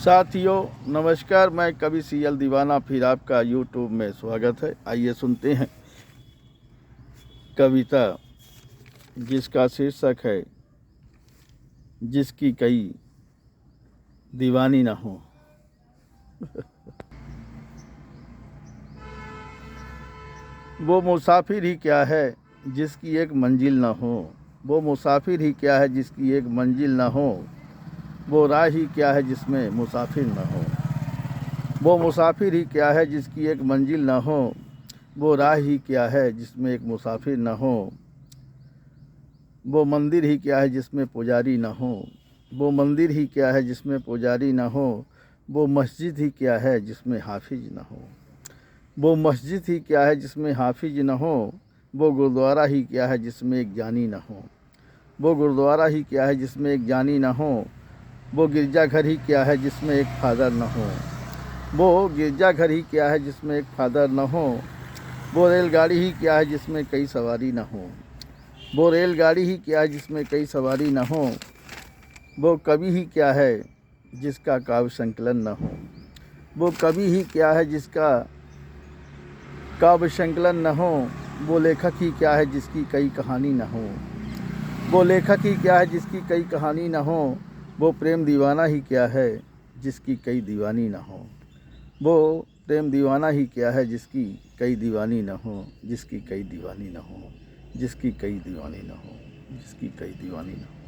साथियों नमस्कार, मैं कवि सीएल दीवाना फिर आपका यूट्यूब में स्वागत है। आइए सुनते हैं कविता जिसका शीर्षक है जिसकी कई दीवानी न हो। वो मुसाफिर ही क्या है जिसकी एक मंजिल न हो। वो मुसाफिर ही क्या है जिसकी एक मंजिल न हो। वो राह ही क्या है जिसमें मुसाफिर न हो। वो मुसाफिर ही क्या है जिसकी एक मंजिल न हो। वो राह ही क्या है जिसमें एक मुसाफिर न हो। वो मंदिर ही क्या है जिसमें पुजारी न हो। वो मंदिर ही क्या है जिसमें पुजारी न हो। वो मस्जिद ही क्या है जिसमें हाफिज न हो। वो मस्जिद ही क्या है जिसमें हाफिज न हो। वो गुरुद्वारा ही क्या है जिसमें एक जानी न हो। वो गुरुद्वारा ही क्या है जिसमें एक जानी न हो। वो गिरजाघर ही क्या है जिसमें एक फादर न हो। वो गिरजाघर ही क्या है जिसमें एक फादर न हो। वो रेलगाड़ी ही क्या है जिसमें कई सवारी न हो। वो रेलगाड़ी ही क्या है जिसमें कई सवारी न हो। वो कवि ही क्या है जिसका काव्य संकलन न हो। वो कवि ही क्या है जिसका काव्य संकलन न हो। वो लेखक ही क्या है जिसकी कई कहानी न हो। वो लेखक ही क्या है जिसकी कई कहानी न हो। वो प्रेम दीवाना ही क्या है जिसकी कई दीवानी न हो। वो प्रेम दीवाना ही क्या है जिसकी कई दीवानी न हो। जिसकी कई दीवानी न हो। जिसकी कई दीवानी न हो। जिसकी कई दीवानी न हो।